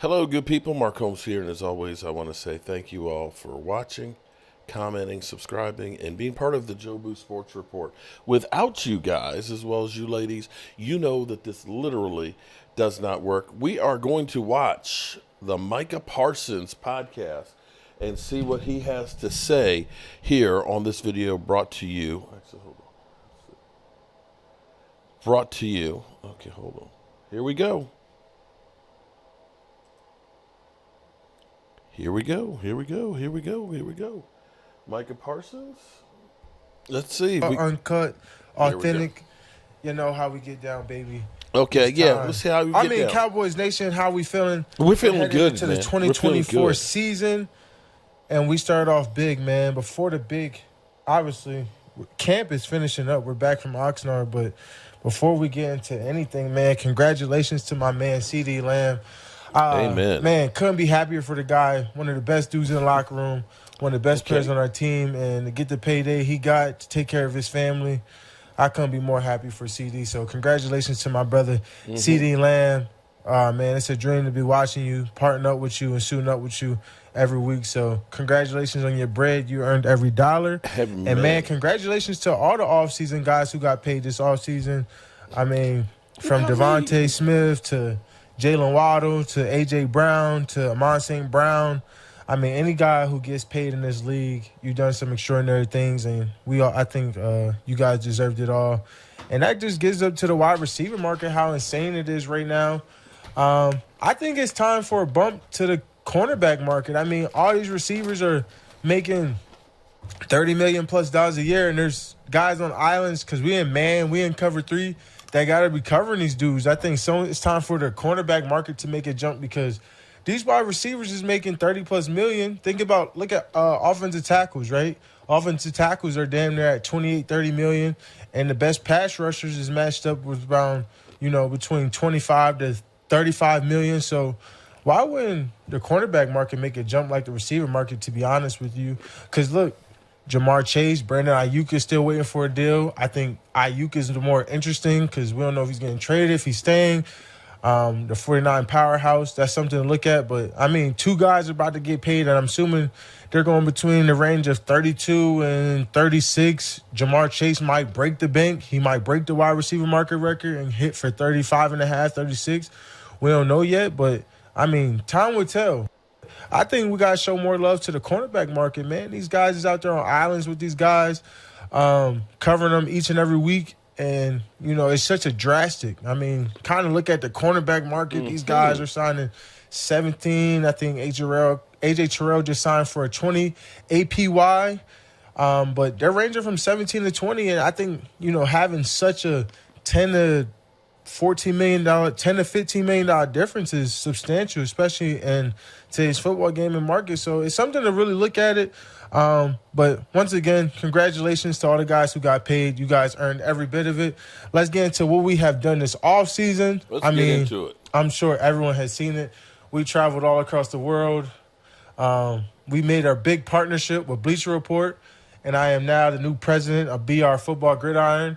Hello, good people. Mark Holmes here, and as always, I want to say thank you all for watching, commenting, subscribing, and being part of the Jobu Sports Report. Without you guys, as well as you ladies, you know that this literally does not work. We are going to watch the Micah Parsons podcast and see what he has to say here on this video brought to you. Actually, hold on. Brought to you. Okay, hold on. Here we go. Here we go. Micah Parsons. Let's see. Uncut, authentic. You know how we get down, baby. Okay, yeah. Let's see how we get down. Cowboys Nation, how we feeling? We're feeling good, to man. the 2024 season, and we started off big, man. Before the big, obviously, camp is finishing up. We're back from Oxnard, but before we get into anything, man, congratulations to my man, C.D. Lamb. Amen. Man, couldn't be happier for the guy. One of the best dudes in the locker room. One of the best players on our team. And to get the payday he got to take care of his family, I couldn't be more happy for CD. So congratulations to my brother, CD Lamb. Man, it's a dream to be watching you, parting up with you, and shooting up with you every week. So congratulations on your bread. You earned every dollar. And, man, congratulations to all the offseason guys who got paid this offseason. I mean, from Devontae Smith to Jalen Waddle to A.J. Brown to Amon St. Brown. I mean, any guy who gets paid in this league, you've done some extraordinary things, and I think you guys deserved it all. And that just gives up to the wide receiver market how insane it is right now. I think it's time for a bump to the cornerback market. I mean, all these receivers are making $30 million plus a year, and there's guys on islands because we in cover three. They got to be covering these dudes. I think it's time for the cornerback market to make a jump because these wide receivers is making $30+ million. Look at offensive tackles, right? Offensive tackles are damn near at $28-30 million, and the best pass rushers is matched up with around, between $25 to $35 million. So why wouldn't the cornerback market make a jump like the receiver market, to be honest with you? Because look, Jamar Chase, Brandon Ayuk is still waiting for a deal. I think Ayuk is the more interesting because we don't know if he's getting traded, if he's staying. The 49 powerhouse, that's something to look at. But, I mean, two guys are about to get paid, and I'm assuming they're going between the range of 32 and 36. Jamar Chase might break the bank. He might break the wide receiver market record and hit for 35.5, 36. We don't know yet, but, I mean, time will tell. I think we got to show more love to the cornerback market, man. These guys is out there on islands with these guys, covering them each and every week. And, it's such a drastic. I mean, kind of look at the cornerback market. These guys are signing 17. I think AJ Terrell just signed for a 20 APY. But they're ranging from 17 to 20. And I think, having such a $10 to $15 million difference is substantial, especially in today's football game and market. So it's something to really look at it. But once again, congratulations to all the guys who got paid. You guys earned every bit of it. Let's get into what we have done this offseason. Let's get into it. I'm sure everyone has seen it. We traveled all across the world. We made our big partnership with Bleacher Report, and I am now the new president of BR Football Gridiron.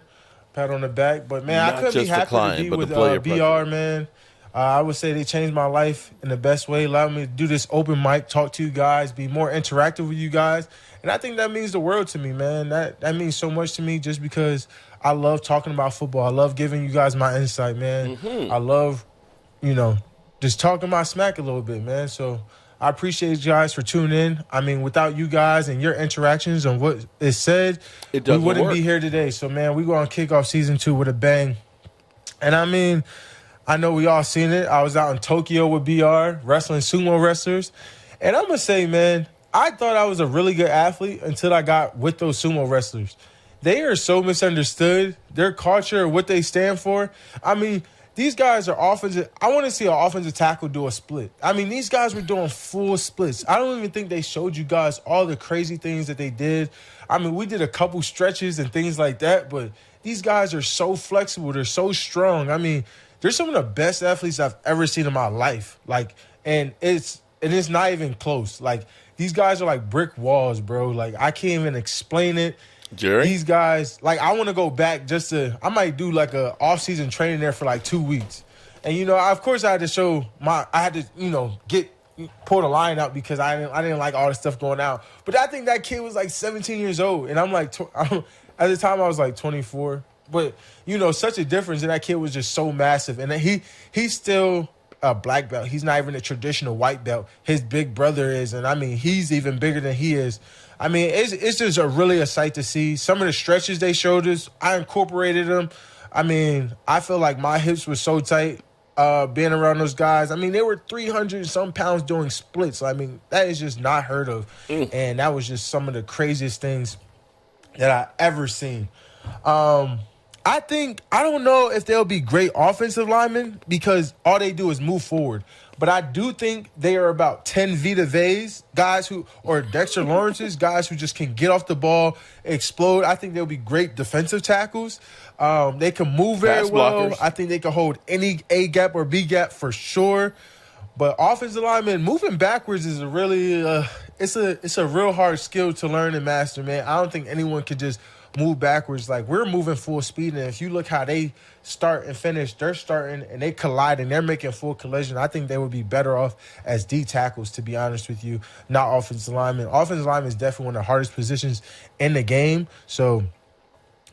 Pat on the back. But, man, I couldn't be happy to be with BR, man. I would say they changed my life in the best way, allowed me to do this open mic, talk to you guys, be more interactive with you guys. And I think that means the world to me, man. That means so much to me just because I love talking about football. I love giving you guys my insight, man. I love, just talking my smack a little bit, man. So I appreciate you guys for tuning in. I mean, without you guys and your interactions on what is said, we wouldn't be here today. So, man, we're going to kick off season 2 with a bang. And, I mean, I know we all seen it. I was out in Tokyo with BR, wrestling sumo wrestlers. And I'm going to say, man, I thought I was a really good athlete until I got with those sumo wrestlers. They are so misunderstood. Their culture, what they stand for. I mean, these guys are offensive. I want to see an offensive tackle do a split. I mean, these guys were doing full splits. I don't even think they showed you guys all the crazy things that they did. I mean, we did a couple stretches and things like that, but these guys are so flexible. They're so strong. I mean, they're some of the best athletes I've ever seen in my life. And it's not even close. These guys are like brick walls, bro. I can't even explain it. Jerry? These guys, I want to go back I might do a off-season training there for 2 weeks And of course, I had to pull the line out because I didn't like all the stuff going out. But I think that kid was like 17 years old, and I'm like, at the time I was like 24. But such a difference, and that kid was just so massive, and he's still a black belt. He's not even a traditional white belt. His big brother is, and I mean, he's even bigger than he is. I mean, it's just a sight to see. Some of the stretches they showed us, I incorporated them. I mean, I feel like my hips were so tight being around those guys. I mean, they were 300 some pounds doing splits. I mean, that is just not heard of. And that was just some of the craziest things that I ever seen. I don't know if they'll be great offensive linemen because all they do is move forward. But I do think they are about 10 Vita Veys, or Dexter Lawrence's, guys who just can get off the ball, explode. I think they'll be great defensive tackles. They can move very well. I think they can hold any A gap or B gap for sure. But offensive lineman moving backwards is a really it's a real hard skill to learn and master, man. I don't think anyone could just move backwards. Like, we're moving full speed, and if you look how they start and finish, they're starting and they collide and they're making full collision. I think they would be better off as D tackles, to be honest with you, not offensive linemen. Offensive lineman is definitely one of the hardest positions in the game, so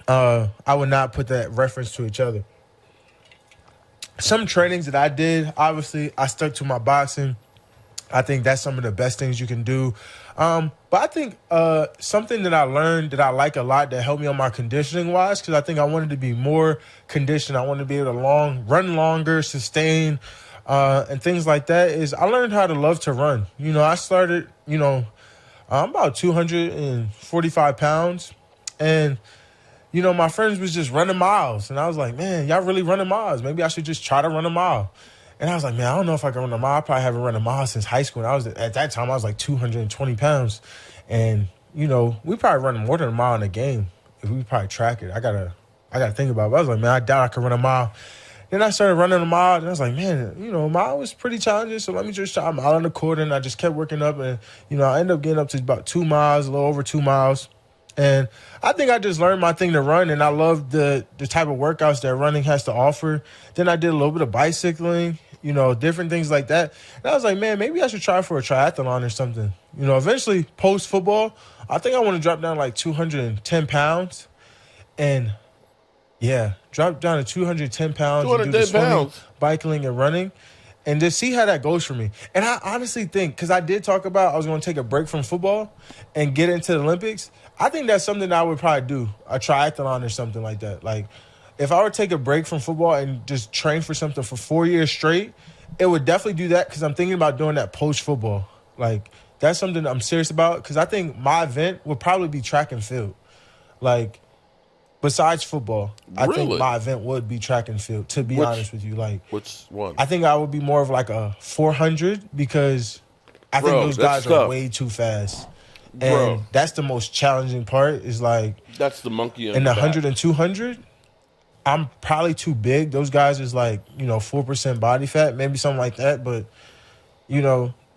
I would not put that reference to each other. Some trainings that I did, obviously, I stuck to my boxing. I think that's some of the best things you can do. But I think something that I learned that I like a lot that helped me on my conditioning-wise, because I think I wanted to be more conditioned. I wanted to be able to run longer, sustain, and things like that, is I learned how to love to run. I started, I'm about 245 pounds, and my friends was just running miles. And I was like, man, y'all really running miles. Maybe I should just try to run a mile. And I was like, man, I don't know if I can run a mile. I probably haven't run a mile since high school. And at that time, I was like 220 pounds. And, we probably run more than a mile in a game if we probably track it. I gotta think about it. But I was like, man, I doubt I could run a mile. Then I started running a mile, and I was like, man, a mile was pretty challenging, so let me just try a mile on the court. And I just kept working up, and, I ended up getting up to about 2 miles, a little over 2 miles. And I think I just learned my thing to run, and I love the type of workouts that running has to offer. Then I did a little bit of bicycling, different things like that. And I was like, man, maybe I should try for a triathlon or something. Eventually, post-football, I think I want to drop down like 210 pounds. And, yeah, drop down to 210 pounds. 210 pounds. Bicycling and running. And just see how that goes for me. And I honestly think, because I did talk about I was going to take a break from football and get into the Olympics, I think that's something that I would probably do, a triathlon or something like that. Like, if I were to take a break from football and just train for something for 4 years straight, it would definitely do that because I'm thinking about doing that post-football. Like, that's something I'm serious about because I think my event would probably be track and field. Like, besides football, I think my event would be track and field, to be honest with you. Like, which one? I think I would be more of like a 400 because I think those guys are way too fast. And that's the most challenging part is like... That's the monkey in the 100 and 200, I'm probably too big. Those guys is like, 4% body fat, maybe something like that. But,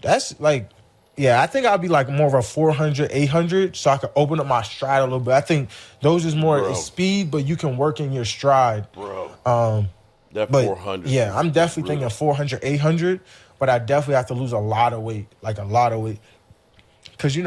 that's like... Yeah, I think I'll be like more of a 400, 800 so I can open up my stride a little bit. I think those is more speed, but you can work in your stride. That 400. Yeah, I'm definitely thinking 400, 800, but I definitely have to lose a lot of weight, like a lot of weight. Because,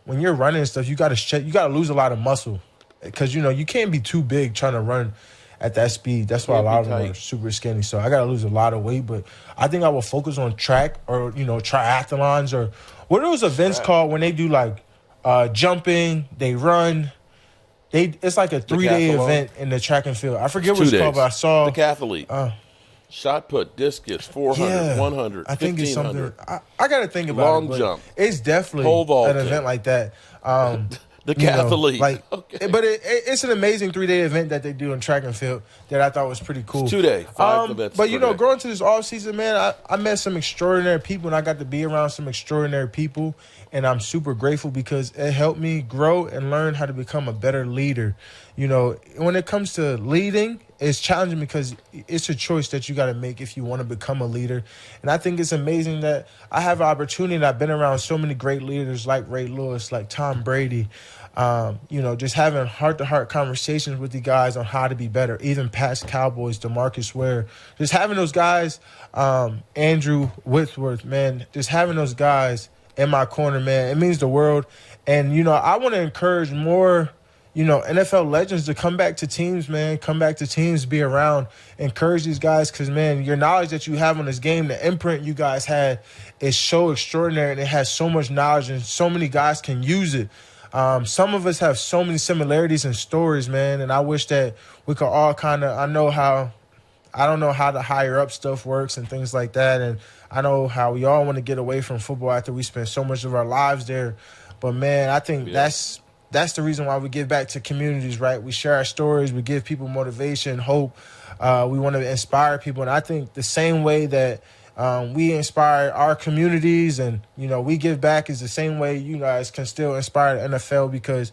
when you're running and stuff, you got to lose a lot of muscle. Because, you can't be too big trying to run at that speed. That's why a lot of them are super skinny. So I got to lose a lot of weight. But I think I will focus on track or, triathlons or what are those events called when they do like jumping, they run. It's like a 3-day event in the track and field. I forget what it's called, but I saw. Decathlete. Shot put, discus, 400, 100, I think it's something. I got to think about it. Long jump. It's definitely an event like that. Decathlete. But it's an amazing 3-day event that they do in track and field that I thought was pretty cool. It's 2 day, 5 events. But going to this off season, man, I met some extraordinary people and I got to be around some extraordinary people, and I'm super grateful because it helped me grow and learn how to become a better leader. When it comes to leading it's challenging because it's a choice that you got to make if you want to become a leader. And I think it's amazing that I have an opportunity, and I've been around so many great leaders like Ray Lewis, like Tom Brady, just having heart-to-heart conversations with the guys on how to be better, even past Cowboys, DeMarcus Ware, just having those guys, Andrew Whitworth, man, just having those guys in my corner, man, it means the world. And, I want to encourage more, NFL legends to come back to teams, man, come back to teams, be around, encourage these guys because, man, your knowledge that you have on this game, the imprint you guys had is so extraordinary, and it has so much knowledge, and so many guys can use it. Some of us have so many similarities and stories, man, and I wish that we could all I don't know how the higher up stuff works and things like that, and I know how we all want to get away from football after we spend so much of our lives there. But, man, I think that's the reason why we give back to communities, right? We share our stories. We give people motivation, hope. We want to inspire people. And I think the same way that we inspire our communities and, we give back is the same way you guys can still inspire the NFL because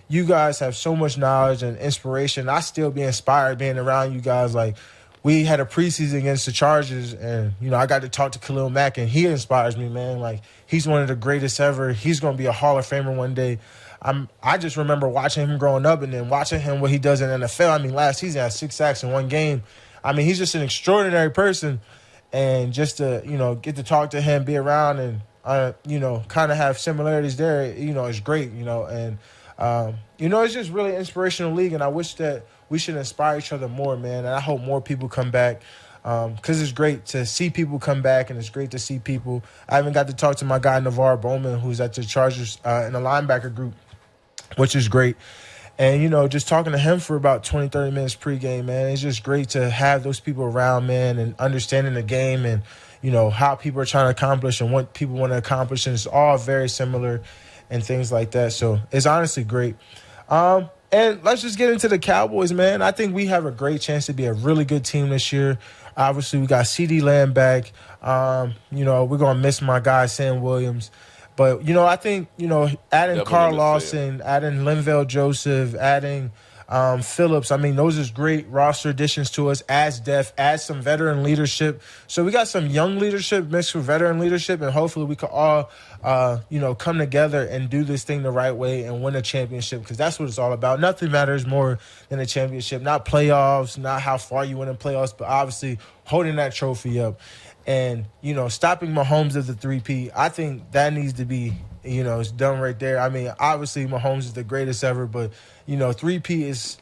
you guys have so much knowledge and inspiration. I still be inspired being around you guys. Like, we had a preseason against the Chargers, and, I got to talk to Khalil Mack, and he inspires me, man. Like, he's one of the greatest ever. He's going to be a Hall of Famer one day. I just remember watching him growing up and then watching him what he does in the NFL. I mean, last season he had 6 sacks in one game. I mean, he's just an extraordinary person. And just to, get to talk to him, be around and, kind of have similarities there, is great, And, it's just really an inspirational league. And I wish that we should inspire each other more, man. And I hope more people come back because it's great to see people come back, and it's great to see people. I haven't got to talk to my guy, Navarre Bowman, who's at the Chargers in the linebacker group, which is great. And, just talking to him for about 20, 30 minutes pregame, man, it's just great to have those people around, man, and understanding the game and, how people are trying to accomplish and what people want to accomplish. And it's all very similar and things like that. So it's honestly great. And let's just get into the Cowboys, man. I think we have a great chance to be a really good team this year. Obviously, we got CeeDee Lamb back. We're going to miss my guy, Sam Williams. But, I think, adding Carl Lawson, adding Linval Joseph, adding Phillips, I mean, those is great roster additions to us, adds depth, adds some veteran leadership. So we got some young leadership mixed with veteran leadership, and hopefully we could all, come together and do this thing the right way and win a championship because that's what it's all about. Nothing matters more than a championship, not playoffs, not how far you win in playoffs, but obviously holding that trophy up. And, stopping Mahomes as the 3P, I think that needs to be, it's done right there. I mean, obviously Mahomes is the greatest ever, but, 3P is,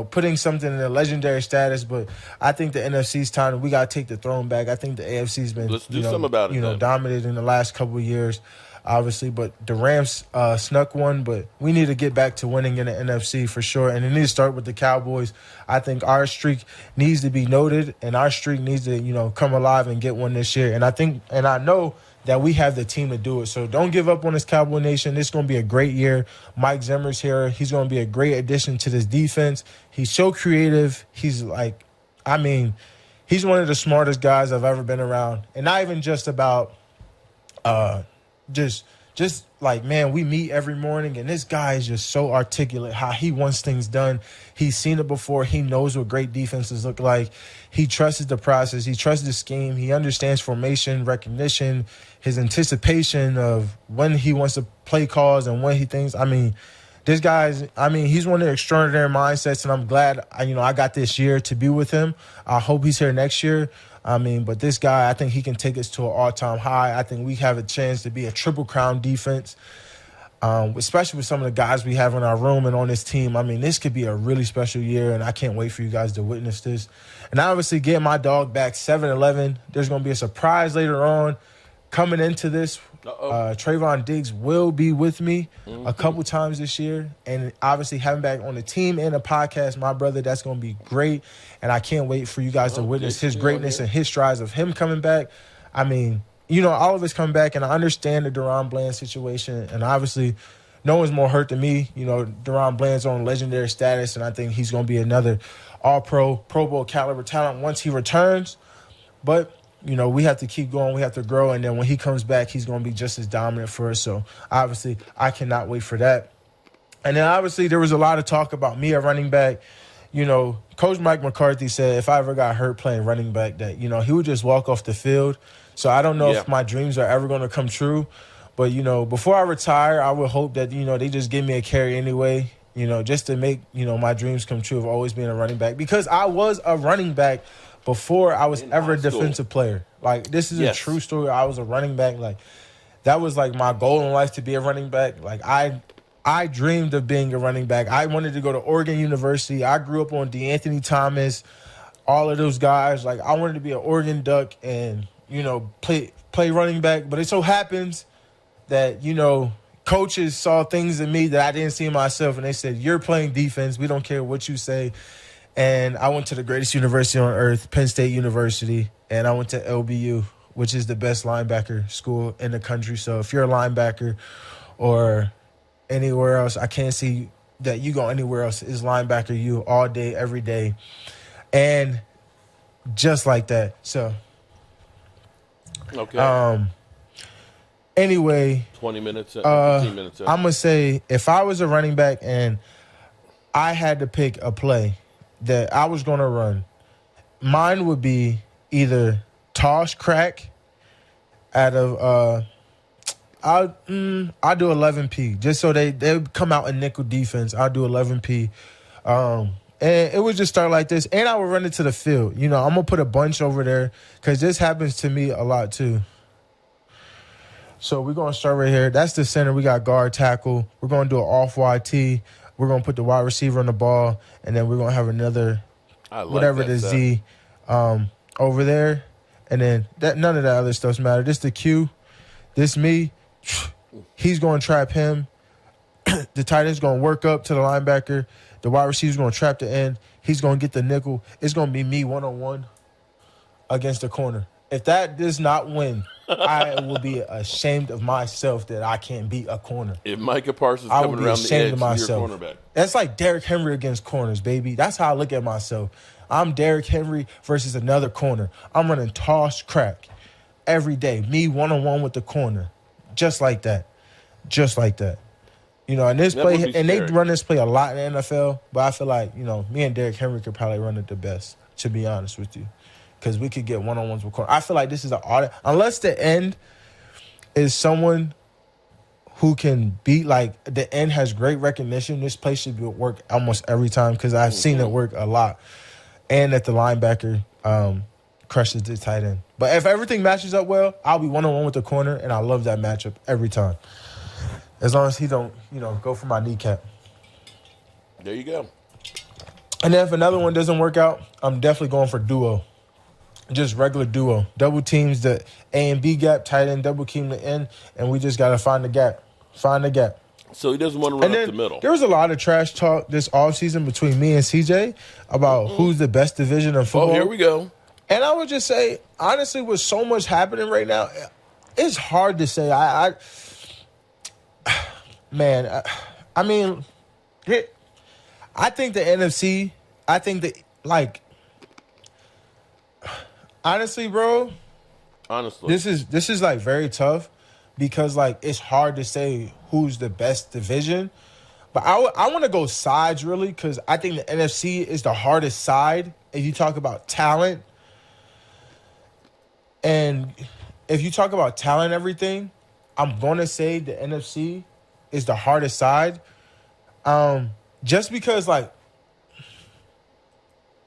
putting something in a legendary status. But I think the NFC's time, we got to take the throne back. I think the AFC's been, Let's do something about it, dominated in the last couple of years, obviously. But the Rams snuck one, but we need to get back to winning in the NFC for sure. And it needs to start with the Cowboys. I think our streak needs to be noted, and our streak needs to, come alive and get one this year. And I know that we have the team to do it. So don't give up on this Cowboy Nation. This is going to be a great year. Mike Zimmer's here. He's going to be a great addition to this defense. He's so creative. He's he's one of the smartest guys I've ever been around. And not even just about just like, man, we meet every morning, and this guy is just so articulate how he wants things done. He's seen it before. He knows what great defenses look like. He trusts the process. He trusts the scheme. He understands formation, recognition, his anticipation of when he wants to play calls and when he thinks. I mean, this guy's, he's one of the extraordinary mindsets, and I'm glad, I got this year to be with him. I hope he's here next year. But this guy, I think he can take us to an all-time high. I think we have a chance to be a triple crown defense, especially with some of the guys we have in our room and on this team. I mean, this could be a really special year, and I can't wait for you guys to witness this. And obviously, getting my dog back 7-11. There's going to be a surprise later on coming into this. Trayvon Diggs will be with me a couple times this year. And obviously having back on the team and the podcast, my brother, that's going to be great. And I can't wait for you guys to witness his greatness and his strides of him coming back. I mean, all of us coming back, and I understand the Deron Bland situation. And obviously no one's more hurt than me. Deron Bland's on legendary status, and I think he's going to be another all-pro, Pro Bowl caliber talent once he returns. But we have to keep going. We have to grow. And then when he comes back, he's going to be just as dominant for us. So, obviously, I cannot wait for that. And then, obviously, there was a lot of talk about me at running back. Coach Mike McCarthy said if I ever got hurt playing running back that, he would just walk off the field. So I don't know Yeah. if my dreams are ever going to come true. But, before I retire, I would hope that, they just give me a carry anyway, just to make, my dreams come true of always being a running back. Because I was a running back before I was In ever a high school. defensive player. Like, this is a Yes. true story. I was a running back. Like, that was, like, my goal in life to be a running back. Like, I dreamed of being a running back. I wanted to go to Oregon University. I grew up on DeAnthony Thomas, all of those guys. Like, I wanted to be an Oregon Duck and, play running back. But it so happens that, coaches saw things in me that I didn't see in myself. And they said, you're playing defense. We don't care what you say. And I went to the greatest university on earth, Penn State University. And I went to LBU, which is the best linebacker school in the country. So if you're a linebacker or anywhere else, I can't see that you go anywhere else. Is linebacker you all day, every day. And just like that. So, Okay. Anyway, 20 minutes, 15 minutes. I'm going to say if I was a running back and I had to pick a play that I was going to run, mine would be either toss crack out of I'll do 11P just so they come out in nickel defense. I'll do 11P. And it would just start like this. And I would run it to the field. I'm going to put a bunch over there because this happens to me a lot too. So we're going to start right here. That's the center. We got guard tackle. We're going to do an off YT. We're going to put the wide receiver on the ball. And then we're going to have another, whatever the Z over there. And then none of that other stuff's matter. This the Q. This me. He's going to trap him. The tight end's going to work up to the linebacker. The wide receiver's going to trap the end. He's going to get the nickel. It's going to be me one-on-one against the corner. If that does not win, I will be ashamed of myself that I can't beat a corner. If Micah Parsons I will coming be around the ashamed edge, of you're myself. cornerback. That's like Derrick Henry against corners, baby. That's how I look at myself. I'm Derrick Henry versus another corner. I'm running toss crack every day. Me one-on-one with the corner. Just like that. Just like that. And this That would play, be and they scary. run this play a lot in the NFL, but I feel like, me and Derrick Henry could probably run it the best, to be honest with you. Because we could get one-on-ones with corner. I feel like this is an audit. Unless the end is someone who can beat, like, the end has great recognition, this play should work almost every time because I've seen it work a lot. And that the linebacker crushes the tight end. But if everything matches up well, I'll be one-on-one with the corner, and I love that matchup every time. As long as he don't, go for my kneecap. There you go. And then if another one doesn't work out, I'm definitely going for duo. Just regular duo. Double teams the A and B gap, tight end, double team the end, and we just got to find the gap. Find the gap. So he doesn't want to run And up then the middle. there was a lot of trash talk this offseason between me and CJ about who's the best division of football. Oh, here we go. And I would just say, honestly, with so much happening right now, it's hard to say. I mean, I think the NFC, honestly, bro, this is like very tough because like it's hard to say who's the best division. But I want to go sides really because I think the NFC is the hardest side if you talk about talent. And if you talk about talent and everything, I'm going to say the NFC is the hardest side. Just because, like,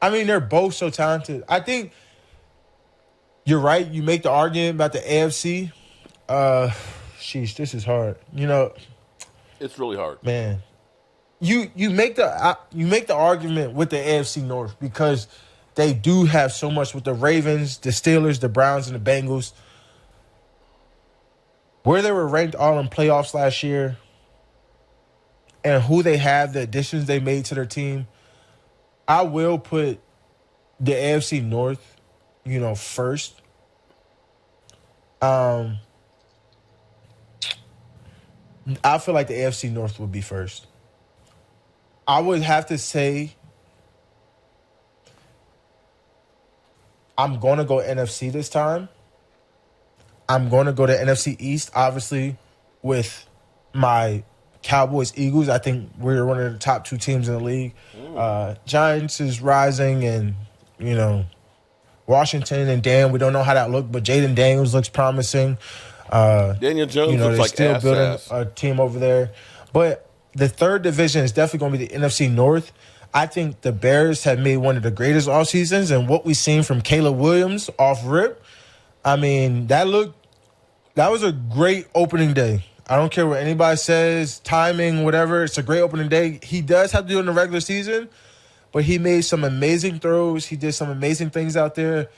they're both so talented. I think you're right. You make the argument about the AFC. Sheesh, this is hard. It's really hard. Man. You make the argument with the AFC North because they do have so much with the Ravens, the Steelers, the Browns, and the Bengals. Where they were ranked all in playoffs last year and who they have, the additions they made to their team, I will put the AFC North, first. I feel like the AFC North would be first. I would have to say I'm going to go NFC this time. I'm going to go to NFC East, obviously, with my Cowboys, Eagles. I think we're one of the top 2 teams in the league. Giants is rising, and Washington and Dan. We don't know how that looked, but Jaden Daniels looks promising. Daniel Jones looks they're like still building ass. a team over there. But the third division is definitely going to be the NFC North. I think the Bears have made one of the greatest off seasons, and what we've seen from Caleb Williams off rip, I mean, that was a great opening day. I don't care what anybody says, timing, whatever. It's a great opening day. He does have to do it in the regular season, but he made some amazing throws. He did some amazing things out there.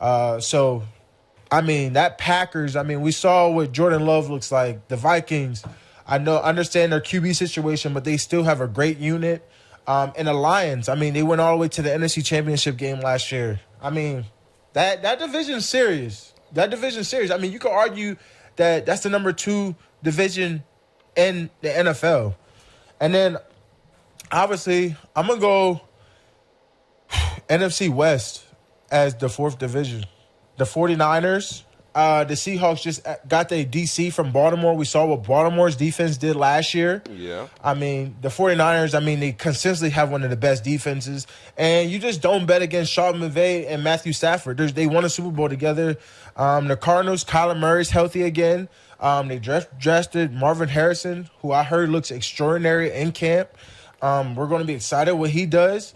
That Packers, we saw what Jordan Love looks like. The Vikings, understand their QB situation, but they still have a great unit. And the Lions, they went all the way to the NFC Championship game last year. That division's serious. You could argue that that's the number 2 division in the NFL. And then, obviously, I'm going to go NFC West as the 4th division. The 49ers, the Seahawks just got their DC from Baltimore. We saw what Baltimore's defense did last year. Yeah. The 49ers, they consistently have one of the best defenses. And you just don't bet against Sean McVay and Matthew Stafford. They won a Super Bowl together. The Cardinals, Kyler Murray's healthy again. They drafted Marvin Harrison, who I heard looks extraordinary in camp. We're going to be excited what he does.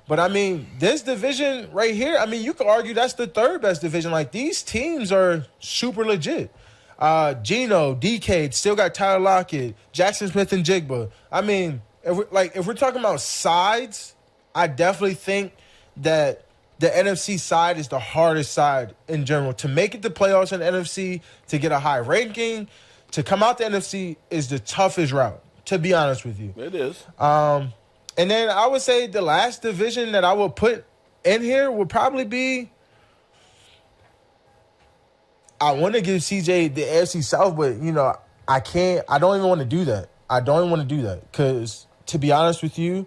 But, this division right here, you could argue that's the 3rd best division. Like, these teams are super legit. Geno, DK, still got Tyler Lockett, Jackson Smith and Jigba. If we're talking about sides, I definitely think that the NFC side is the hardest side in general. To make it to playoffs in the NFC, to get a high ranking, to come out the NFC is the toughest route, to be honest with you. It is. And then I would say the last division that I would put in here would probably be, I want to give CJ the AFC South, but, I can't. I don't even want to do that. Because, to be honest with you,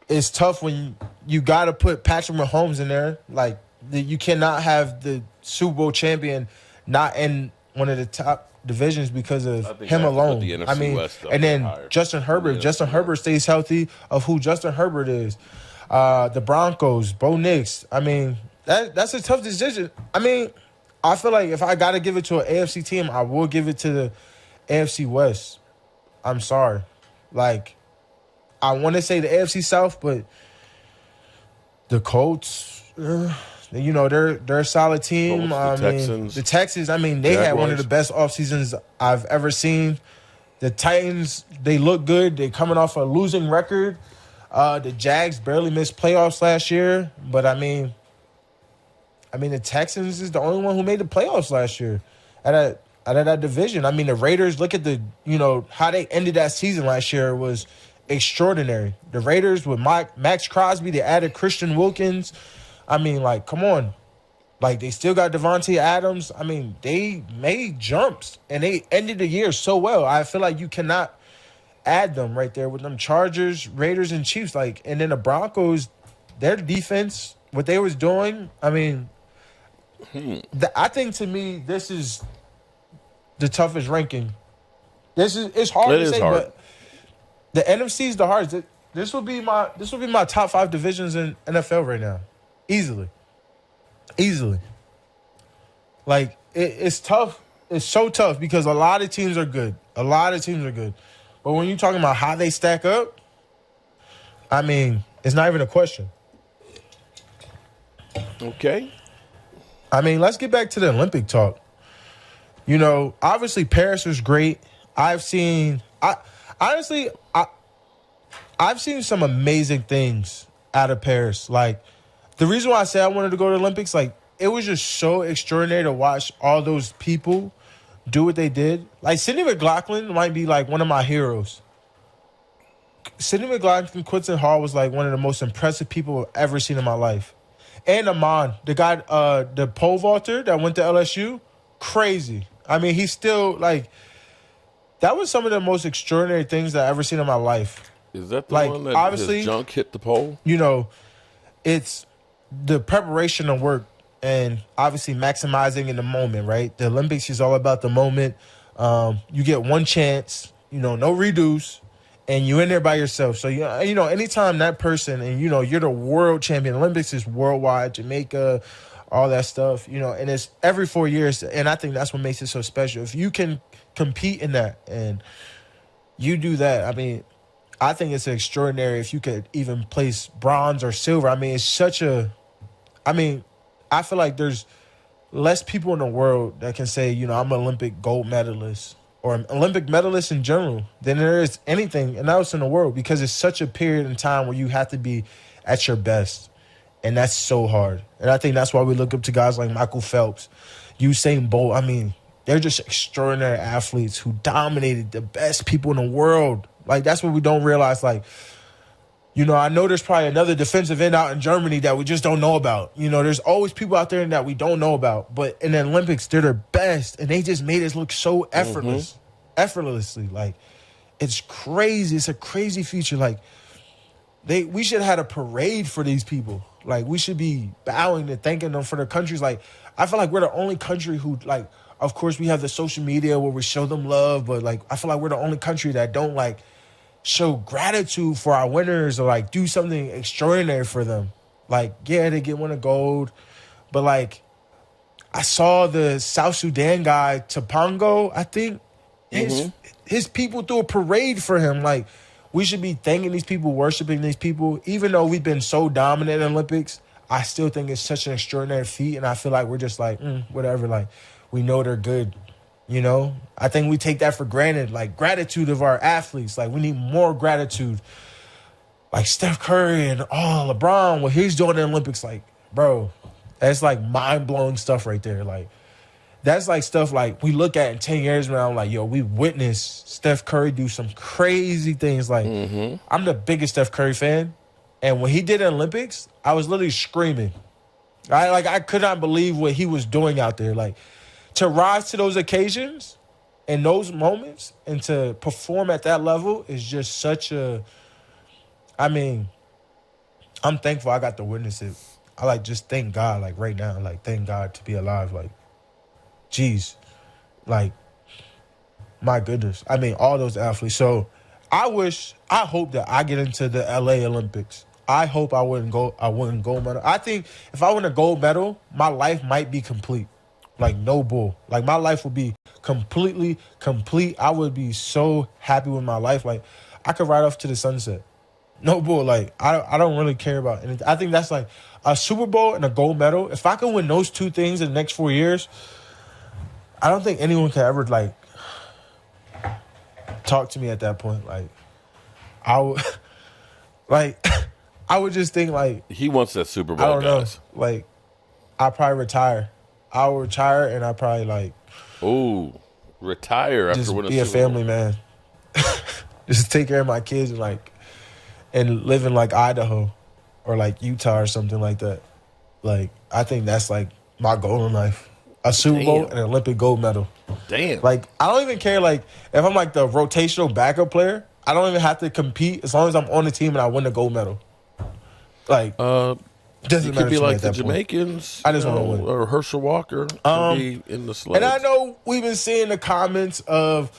it's tough when you got to put Patrick Mahomes in there. Like, you cannot have the Super Bowl champion not in one of the top divisions because of him alone. The NFC West and then Justin Herbert. Justin Herbert stays healthy of who Justin Herbert is. The Broncos, Bo Nix. That's a tough decision. I feel like if I got to give it to an AFC team, I will give it to the AFC West. I'm sorry. Like, I want to say the AFC South, but the Colts, they're a solid team. Colts, Texans. The Texans, they Jaguars. had one of the best off seasons I've ever seen. The Titans, they look good. They're coming off a losing record. The Jags barely missed playoffs last year, but the Texans is the only one who made the playoffs last year out of that division. The Raiders, look at how they ended that season last year was extraordinary. The Raiders with Max Crosby, they added Christian Wilkins. Come on. Like, they still got Devontae Adams. They made jumps, and they ended the year so well. I feel like you cannot add them right there with them Chargers, Raiders, and Chiefs. And then the Broncos, their defense, what they was doing, I think, to me, this is the toughest ranking. It's hard to say, but the NFC is the hardest. This will be my top 5 divisions in NFL right now. Easily. Like, it's tough. It's so tough because a lot of teams are good. But when you're talking about how they stack up, it's not even a question. Okay. Let's get back to the Olympic talk. Obviously Paris was great. I've seen some amazing things out of Paris. Like, the reason why I say I wanted to go to the Olympics, it was just so extraordinary to watch all those people do what they did. Like, Sidney McLaughlin might be, one of my heroes. Sidney McLaughlin, Quinton Hall was, one of the most impressive people I've ever seen in my life. And Amon, the guy, the pole vaulter that went to LSU, crazy. He's still, that was some of the most extraordinary things that I've ever seen in my life. Is that the one that obviously, his junk hit the pole? It's the preparation of work and obviously maximizing in the moment, right? The Olympics is all about the moment. You get one chance, no redos. and you're in there by yourself. So anytime that person, and you're the world champion. Olympics is worldwide, Jamaica, all that stuff. And it's every 4 years, and I think that's what makes it so special. If you can compete in that and you do that, I mean, I think it's extraordinary if you could even place bronze or silver. I mean, it's such a. I mean, I feel like there's less people in the world that can say, I'm an Olympic gold medalist or an Olympic medalist in general than there is anything else in the world, because it's such a period in time where you have to be at your best. And that's so hard. And I think that's why we look up to guys like Michael Phelps, Usain Bolt. I mean, they're just extraordinary athletes who dominated the best people in the world. Like, that's what we don't realize. Like, I know there's probably another defensive end out in Germany that we just don't know about. There's always people out there that we don't know about. But in the Olympics, they're their best, and they just made us look so effortlessly. Like, it's crazy. It's a crazy feature. Like, we should have had a parade for these people. Like, we should be bowing and thanking them for their countries. Like, I feel like we're the only country who, like, of course, we have the social media where we show them love, but, like, I feel like we're the only country that don't, like, show gratitude for our winners or, like, do something extraordinary for them. Like, yeah, they get one of gold, but, like, I saw the South Sudan guy, Topango, I think. His people threw a parade for him. Like, we should be thanking these people, worshiping these people. Even though we've been so dominant in the Olympics, I still think it's such an extraordinary feat, and I feel like we're just like, whatever. Like, we know they're good. I think we take that for granted, like gratitude of our athletes. Like, we need more gratitude. Like Steph Curry and LeBron, what he's doing in the Olympics, like, bro, that's like mind-blowing stuff right there. Like, that's like stuff like we look at in 10 years now, like, yo, we witnessed Steph Curry do some crazy things. Like, I'm the biggest Steph Curry fan, and when he did the Olympics, I was literally screaming. I could not believe what he was doing out there. Like, to rise to those occasions and those moments and to perform at that level is just such a, I mean, I'm thankful I got to witness it. I just thank God, like, right now, like, thank God to be alive. Like, geez, like, my goodness. I mean, all those athletes. So I hope that I get into the LA Olympics. I hope I wouldn't gold medal. I think if I win a gold medal, my life might be complete. Like, no bull. Like, my life would be completely complete. I would be so happy with my life. Like, I could ride off to the sunset. No bull. Like, I don't really care about anything. I think that's like a Super Bowl and a gold medal. If I can win those two things in the next 4 years, I don't think anyone can ever, like, talk to me at that point. Like, I would, like, I would just think, like, He wants that Super Bowl, I don't guys. know. Like, I'll probably retire. I'll retire, and I'll probably, like, retire after just winning be a Super Bowl. family man. Just take care of my kids and live in, like, Idaho or, like, Utah or something like that. Like, I think that's, like, my goal in life. A Super Bowl and an Olympic gold medal. Damn. Like, I don't even care, like, if I'm, like, the rotational backup player, I don't even have to compete as long as I'm on the team and I win the gold medal. Like, doesn't It matter could be to me like at the that point. Jamaicans. I just want to win. Or Herschel Walker could be in the sleds. And I know we've been seeing the comments of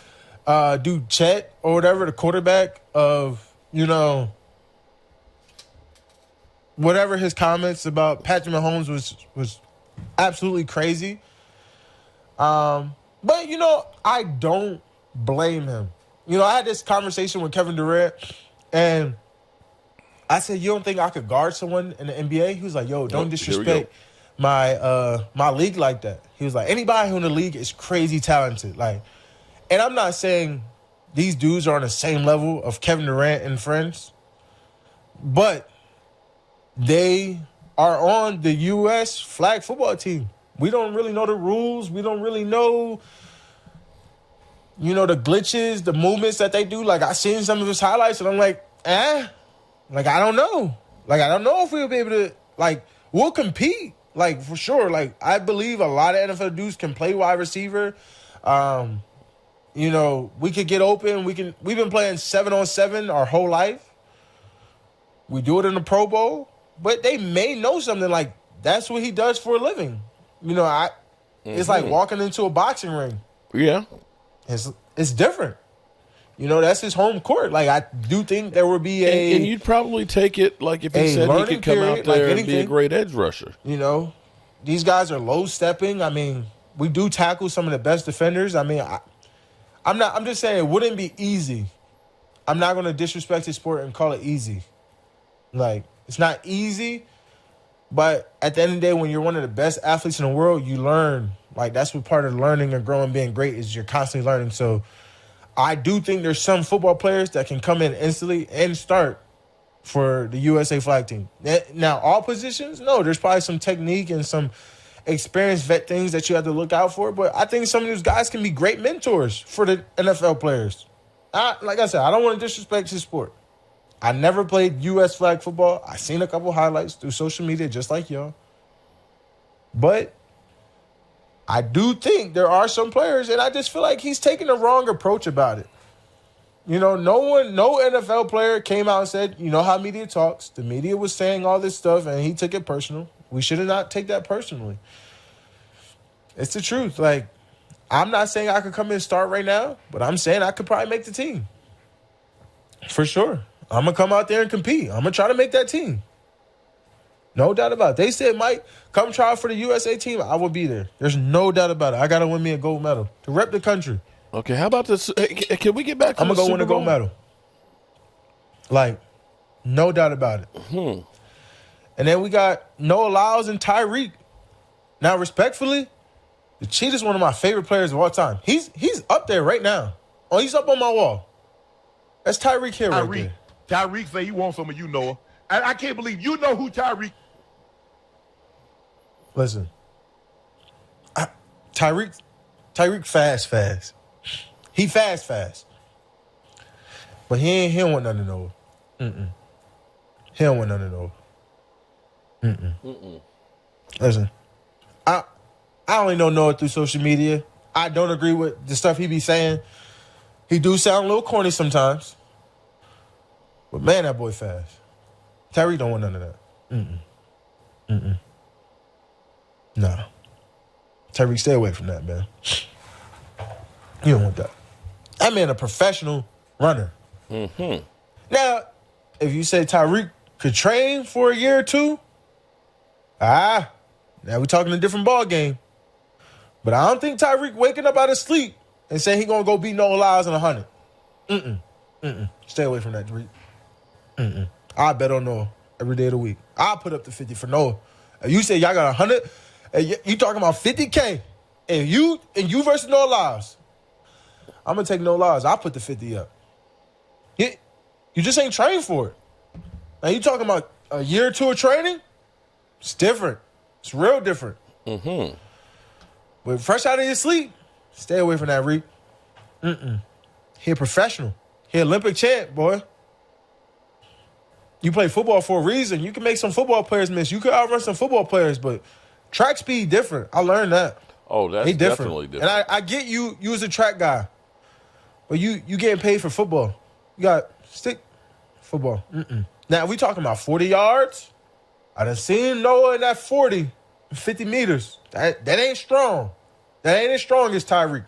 dude Chet or whatever, the quarterback of, whatever his comments about Patrick Mahomes was absolutely crazy. But, I don't blame him. I had this conversation with Kevin Durant, and I said, you don't think I could guard someone in the NBA? He was like, yo, don't disrespect my league like that. He was like, anybody who in the league is crazy talented. Like, and I'm not saying these dudes are on the same level of Kevin Durant and friends, but they are on the U.S. flag football team. We don't really know the rules. We don't really know, the glitches, the movements that they do. Like, I seen some of his highlights, and I'm like, Like, I don't know. Like, I don't know if we'll be able to, like, we'll compete. Like, for sure. Like, I believe a lot of NFL dudes can play wide receiver. We could get open. We've been playing 7-on-7 our whole life. We do it in the Pro Bowl. But they may know something like that's what he does for a living. It's like walking into a boxing ring. Yeah. It's different. That's his home court. Like, I do think there would be And you'd probably take it like if he a said he learning could come out period, like there and be a anything. great edge rusher. These guys are low stepping. I mean, we do tackle some of the best defenders. I mean, I'm just saying it wouldn't be easy. I'm not going to disrespect his sport and call it easy. Like, it's not easy, but at the end of the day, when you're one of the best athletes in the world, you learn. Like, that's what part of learning and growing, being great, is you're constantly learning. So I do think there's some football players that can come in instantly and start for the USA flag team. Now, all positions, no, there's probably some technique and some experienced vet things that you have to look out for. But I think some of these guys can be great mentors for the NFL players. Like I said, I don't want to disrespect his sport. I never played U.S. flag football. I seen a couple highlights through social media just like y'all. But I do think there are some players, and I just feel like he's taking the wrong approach about it. No NFL player came out and said, how media talks. The media was saying all this stuff, and he took it personal. We should not take that personally. It's the truth. Like, I'm not saying I could come in and start right now, but I'm saying I could probably make the team. For sure. I'm going to come out there and compete. I'm going to try to make that team. No doubt about it. They said, Mike, come try out for the USA team. I will be there. There's no doubt about it. I got to win me a gold medal to rep the country. Okay, how about this? Can we get back to I'm the going to go Super win a Bowl? gold medal. Like, no doubt about it. And then we got Noah Lyles and Tyreek. Now, respectfully, the Cheetah's one of my favorite players of all time. He's up there right now. Oh, he's up on my wall. That's Tyreek Hill right there. Tyreek say he wants some of you, Noah. And I can't believe you know who Tyreek. Listen, Tyreek fast. He fast. But he don't want nothing to know. He don't want nothing to know. Listen, I only know Noah through social media. I don't agree with the stuff he be saying. He do sound a little corny sometimes. But man, that boy fast. Tyreek don't want none of that. Nah. Tyreek, stay away from that, man. You don't want that. That man a professional runner. Now, if you say Tyreek could train for a year or two, now we're talking a different ball game. But I don't think Tyreek waking up out of sleep and saying he gonna go beat Noah Lyles in 100. Stay away from that, Tyreek. I bet on Noah every day of the week. I'll put up the 50 for Noah. If you say y'all got 100, you talking about 50K. And you versus Noah Lyles, I'm gonna take Noah Lyles. I'll put the 50 up. You just ain't trained for it. Now you talking about a year or two of training? It's different. It's real different. But fresh out of your sleep, stay away from that, Reek. He a professional. He Olympic champ, boy. You play football for a reason. You can make some football players miss. You could outrun some football players, but track speed different. I learned that. Oh, that's definitely different. And I get you as a track guy, but you getting paid for football. You got stick football. Now, we talking about 40 yards. I done seen Noah in that 40, 50 meters. That ain't strong. That ain't as strong as Tyreek.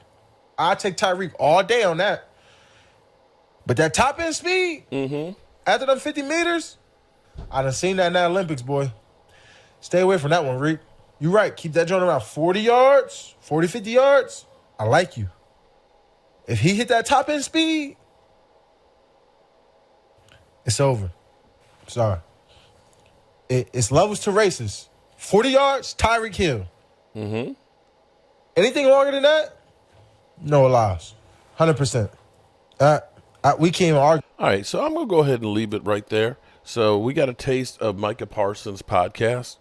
I take Tyreek all day on that. But that top end speed, after them 50 meters, I done seen that in the Olympics, boy. Stay away from that one, Reek. You right. Keep that joint around 40 yards, 40, 50 yards. I like you. If he hit that top end speed, it's over. Sorry. It's levels to races. 40 yards, Tyreek Hill. Anything longer than that, no allows. 100%. We can't even argue. All right, so I'm going to go ahead and leave it right there. So we got a taste of Micah Parsons' podcast.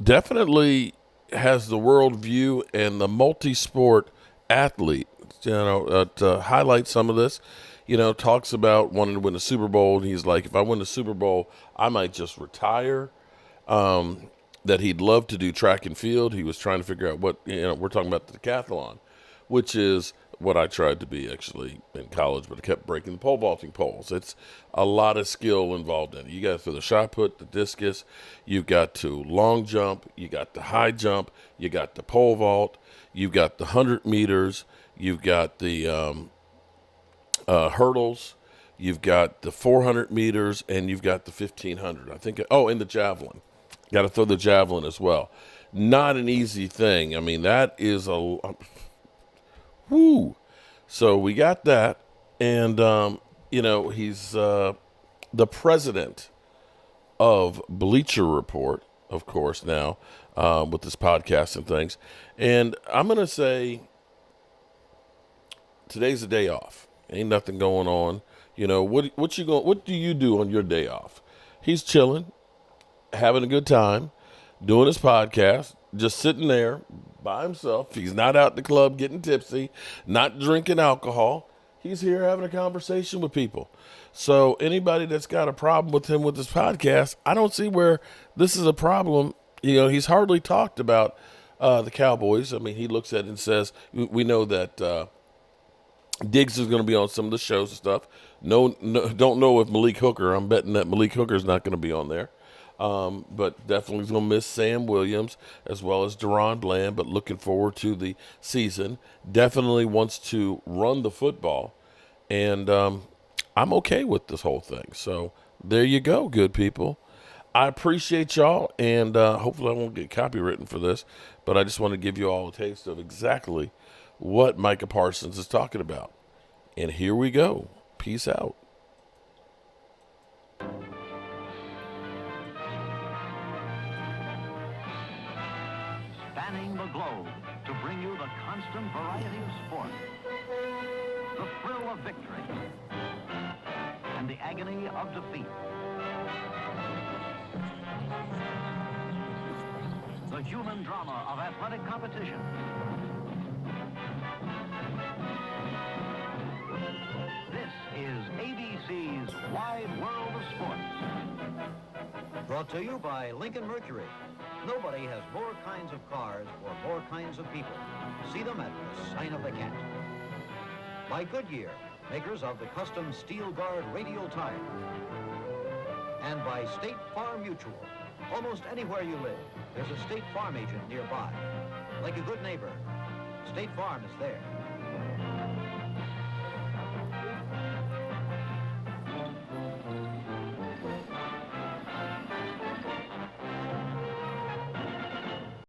Definitely has the worldview and the multi-sport athlete, to highlight some of this. Talks about wanting to win a Super Bowl, and he's like, if I win the Super Bowl, I might just retire. That he'd love to do track and field. He was trying to figure out what, we're talking about the decathlon, which is what I tried to be actually in college, but I kept breaking the pole vaulting poles. It's a lot of skill involved in it. You got to throw the shot put, the discus, you've got to long jump, you got the high jump, you got the pole vault, you've got the 100 meters, you've got the hurdles. You've got the 400 meters, and you've got the 1500. I think. Oh, and the javelin. Got to throw the javelin as well. Not an easy thing. I mean, that is a whoo. So we got that, and he's the president of Bleacher Report, of course, now with this podcast and things. And I'm gonna say today's a day off. Ain't nothing going on. What do you do on your day off? He's chilling, having a good time, doing his podcast, just sitting there by himself. He's not out in the club getting tipsy, not drinking alcohol. He's here having a conversation with people. So anybody that's got a problem with him with this podcast, I don't see where this is a problem. He's hardly talked about the Cowboys. I mean, he looks at it and says, we know that Diggs is going to be on some of the shows and stuff. No, don't know if Malik Hooker. I'm betting that Malik Hooker's not going to be on there. But definitely going to miss Sam Williams as well as Deron Bland, but looking forward to the season. Definitely wants to run the football, and I'm okay with this whole thing. So there you go, good people. I appreciate y'all, and hopefully I won't get copywritten for this, but I just want to give you all a taste of exactly what Micah Parsons is talking about. And here we go. Peace out. Spanning the globe to bring you the constant variety of sport, the thrill of victory, and the agony of defeat. The human drama of athletic competition. This is ABC's Wide World of Sports. Brought to you by Lincoln Mercury. Nobody has more kinds of cars or more kinds of people. See them at the sign of the cat. By Goodyear, makers of the custom Steel Guard radial tire. And by State Farm Mutual. Almost anywhere you live, there's a State Farm agent nearby. Like a good neighbor, State Farm is there.